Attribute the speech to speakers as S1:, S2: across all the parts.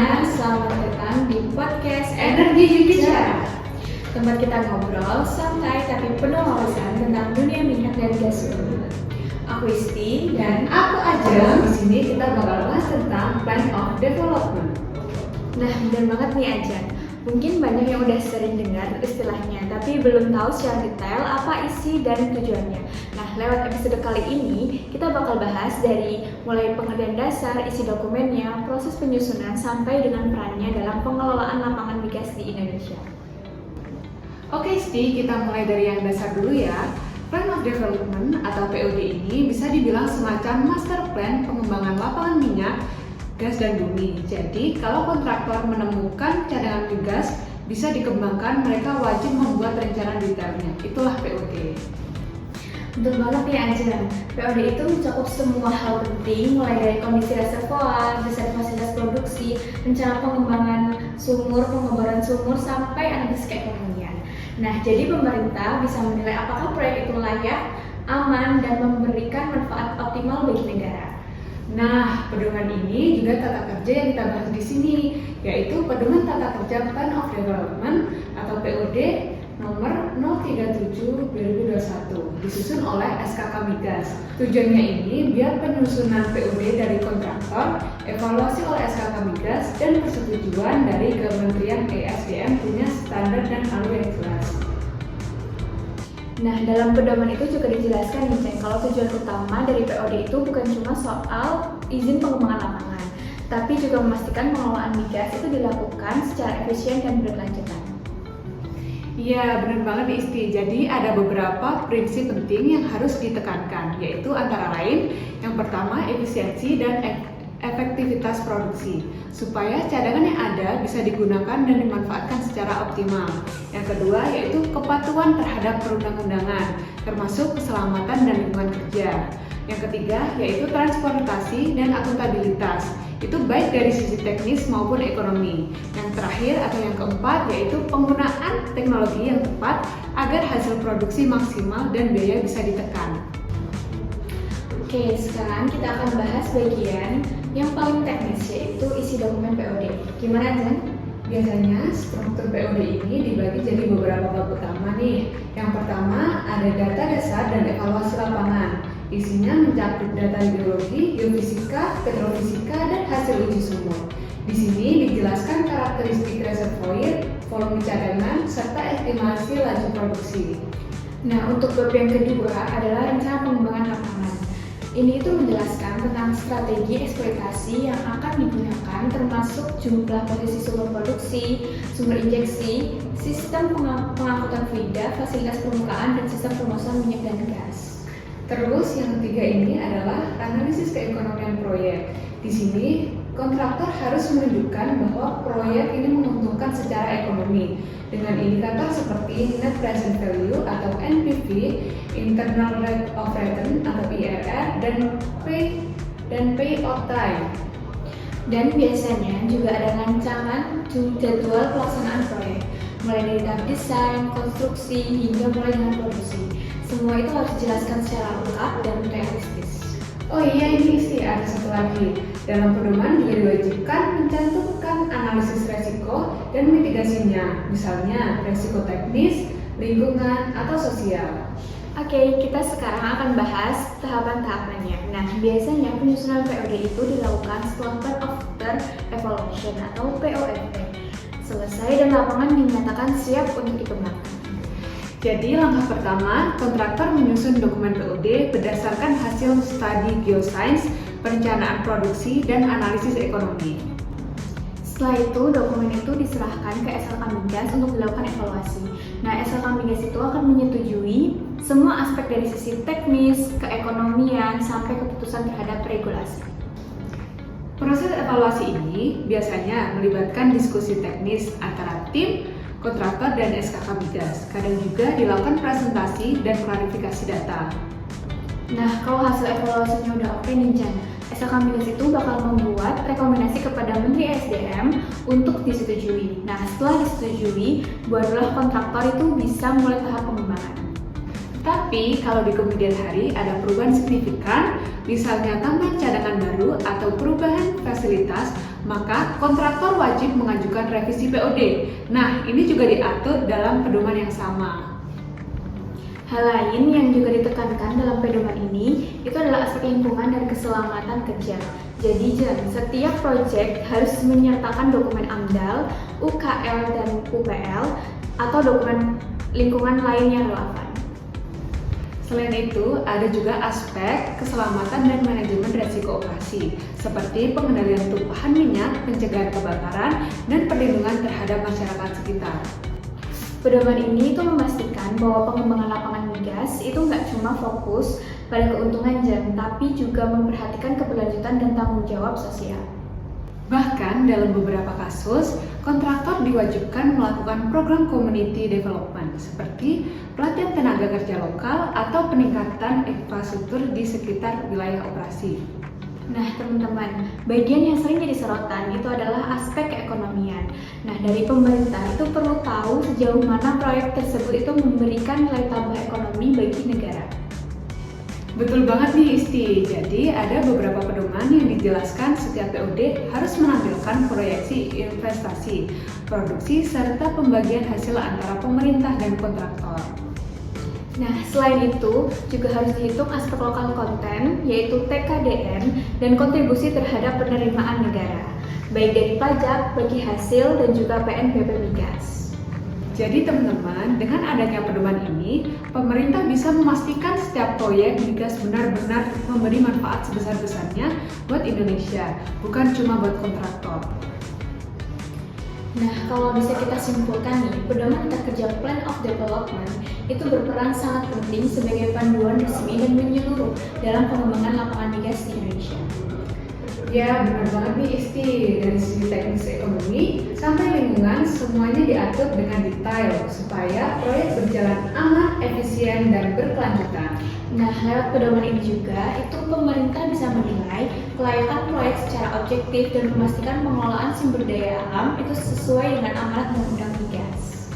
S1: semuanya, selamat datang di podcast Energi Bicara. Tempat kita ngobrol santai tapi penuh wawasan tentang dunia minyak dan gas bumi. Aku Isti dan
S2: Aku Ajeng. Di sini kita bakal bahas tentang plan of development.
S1: nah benar banget nih Ajeng. Mungkin banyak yang udah sering dengar istilahnya, tapi belum tahu secara detail apa isi dan tujuannya. Nah, lewat episode kali ini, kita bakal bahas dari mulai pengertian dasar, isi dokumennya, proses penyusunan, sampai dengan perannya dalam pengelolaan lapangan migas di Indonesia.
S2: Oke, Sti, kita mulai dari yang dasar dulu ya. Plan of Development atau POD ini bisa dibilang semacam master plan pengembangan lapangan minyak, gas dan bumi. Jadi, kalau kontraktor menemukan cadangan migas bisa dikembangkan, mereka wajib membuat rencana detailnya. Itulah POD.
S1: Betul banget nih Ajeng. POD itu mencakup semua hal penting, mulai dari kondisi reservoir, desain fasilitas produksi, rencana pengembangan sumur, pengeboran sumur, sampai analisis keekonomian. Nah, jadi pemerintah bisa menilai apakah proyek itu layak, aman, dan memberikan manfaat optimal bagi negara.
S2: Nah, pedoman ini juga tata kerja yang kita bahas di sini, yaitu Pedoman Tata Kerja Plan of Development atau POD nomor 037/2021, disusun oleh SKK Migas. Tujuannya ini biar penyusunan POD dari kontraktor, evaluasi oleh SKK Migas, dan persetujuan dari Kementerian ESDM punya standar dan alur yang jelas.
S1: Nah, dalam pedoman itu juga dijelaskan nih, Ceng, kalau tujuan utama dari POD itu bukan cuma soal izin pengembangan lapangan, tapi juga memastikan pengelolaan migas itu dilakukan secara efisien dan berkelanjutan.
S2: Iya, benar banget Isti. Jadi ada beberapa prinsip penting yang harus ditekankan, yaitu antara lain yang pertama efisiensi dan efektivitas produksi, supaya cadangan yang ada bisa digunakan dan dimanfaatkan secara optimal. Yang kedua yaitu kepatuhan terhadap perundang-undangan, termasuk keselamatan dan lingkungan kerja. Yang ketiga yaitu transportasi dan akuntabilitas, itu baik dari sisi teknis maupun ekonomi. Yang terakhir atau yang keempat yaitu penggunaan teknologi yang tepat agar hasil produksi maksimal dan biaya bisa ditekan.
S1: Oke, sekarang kita akan bahas bagian yang paling teknis, yaitu isi dokumen POD. Gimana, Jen?
S2: Biasanya struktur POD ini dibagi jadi beberapa bab utama nih. Yang pertama ada data dasar dan evaluasi lapangan. Isinya mencakup data geologi, geofisika, petrofisika, dan hasil uji sumur. Di sini dijelaskan karakteristik reservoir, volume cadangan, serta estimasi laju produksi.
S1: Nah, untuk bab yang kedua adalah rencana pengembangan lapangan. Ini itu menjelaskan tentang strategi eksploitasi yang akan digunakan, termasuk jumlah posisi sumber produksi, sumber injeksi, sistem pengangkutan fluida, fasilitas permukaan, dan sistem pemesanan minyak dan gas.
S2: Terus yang ketiga ini adalah analisis keekonomian proyek. Di sini kontraktor harus menunjukkan bahwa proyek ini menguntungkan secara ekonomi dengan indikator seperti net present value atau NPV, internal rate of return atau IRR, dan payout time.
S1: Dan biasanya juga ada rancangan jadwal pelaksanaan proyek, mulai dari tahap desain, konstruksi, hingga mulai dengan produksi. Semua itu harus dijelaskan secara lengkap dan realistis.
S2: Oh iya, ini sih ada satu lagi. Dalam pedoman juga diwajibkan mencantumkan analisis resiko dan mitigasinya, misalnya resiko teknis, lingkungan, atau sosial.
S1: Oke, kita sekarang akan bahas tahapan-tahapannya. Nah, biasanya penyusunan POD itu dilakukan setelah Plan After Evaluation atau POFE selesai dan lapangan dinyatakan siap untuk dikembangkan.
S2: Jadi langkah pertama, kontraktor menyusun dokumen POD berdasarkan hasil studi geoscience, perencanaan produksi, dan analisis ekonomi.
S1: Setelah itu, dokumen itu diserahkan ke SLK Migas untuk dilakukan evaluasi. Nah, SLK Migas itu akan menyetujui semua aspek dari sisi teknis, keekonomian, sampai keputusan terhadap regulasi.
S2: Proses evaluasi ini biasanya melibatkan diskusi teknis antara tim, kontraktor, dan SKK Migas. Kadang juga dilakukan presentasi dan klarifikasi data.
S1: Nah, kalau hasil evaluasinya udah oke nih, Jan, SLK Migas itu bakal membuat rekomendasi kepada Menteri ESDM untuk disetujui. Nah, setelah disetujui, barulah kontraktor itu bisa mulai tahap pengembangan.
S2: Tapi kalau di kemudian hari ada perubahan signifikan, misalnya tambahan cadangan baru atau perubahan fasilitas, maka kontraktor wajib mengajukan revisi POD. Nah, ini juga diatur dalam pedoman yang sama.
S1: Hal lain yang juga ditekankan dalam pedoman ini itu adalah aspek lingkungan dan keselamatan kerja. Jadi setiap proyek harus menyertakan dokumen AMDAL, UKL, dan UPL atau dokumen lingkungan lain yang relevan.
S2: Selain itu, ada juga aspek keselamatan dan manajemen resiko operasi, seperti pengendalian tumpahan minyak, pencegahan kebakaran, dan perlindungan terhadap masyarakat sekitar.
S1: Pedoman ini itu memastikan bahwa pengembangan lapangan migas itu nggak cuma fokus pada keuntungan tapi juga memperhatikan keberlanjutan dan tanggung jawab sosial.
S2: Bahkan dalam beberapa kasus, kontraktor diwajibkan melakukan program community development seperti pelatihan tenaga kerja lokal atau peningkatan infrastruktur di sekitar wilayah operasi.
S1: Nah teman-teman, bagian yang sering jadi sorotan itu adalah aspek keekonomian. Nah dari pemerintah itu perlu tahu sejauh mana proyek tersebut itu memberikan nilai tambah ekonomi bagi negara.
S2: Betul banget nih Isti, jadi ada beberapa pedoman yang dijelaskan setiap POD harus menampilkan proyeksi investasi, produksi, serta pembagian hasil antara pemerintah dan kontraktor.
S1: Nah, selain itu juga harus dihitung aspek lokal konten, yaitu TKDN, dan kontribusi terhadap penerimaan negara, baik dari pajak, bagi hasil, dan juga PNBP migas.
S2: Jadi teman-teman, dengan adanya pedoman ini, pemerintah bisa memastikan setiap proyek migas benar-benar memberi manfaat sebesar-besarnya buat Indonesia, bukan cuma buat kontraktor.
S1: Nah, kalau bisa kita simpulkan nih, pedoman tata kerja Plan of Development itu berperan sangat penting sebagai panduan resmi dan menyeluruh dalam pengembangan lapangan migas di Indonesia.
S2: Ya, benar banget nih Isti. Dari segi teknis ekonomi sampai lingkungan, semuanya diatur dengan detail supaya proyek berjalan aman, efisien, dan berkelanjutan.
S1: Nah, lewat pedoman ini juga, itu pemerintah bisa menilai kelayakan proyek secara objektif dan memastikan pengelolaan sumber daya alam itu sesuai dengan amanat undang-undang migas.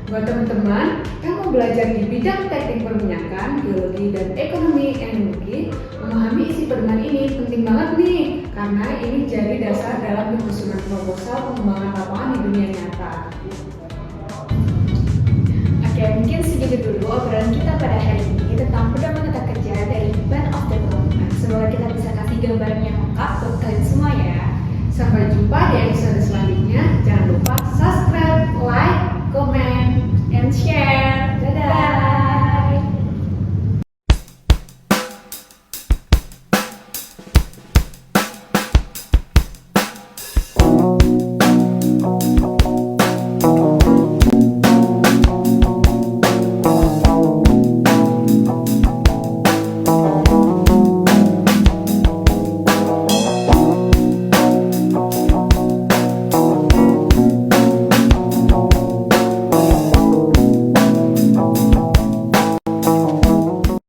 S2: Buat teman-teman yang mau belajar di bidang teknik perminyakan, geologi, dan ekonomi energi, memahami isi pedoman ini penting banget nih, karena ini jadi dasar dalam penyusunan proposal pengembangan lapangan di dunia nyata.
S1: Oke, mungkin segitu dulu obrolan kita pada hari ini tentang pedoman tata kerja dari Plan of Development. Semoga kita bisa kasih gambaran yang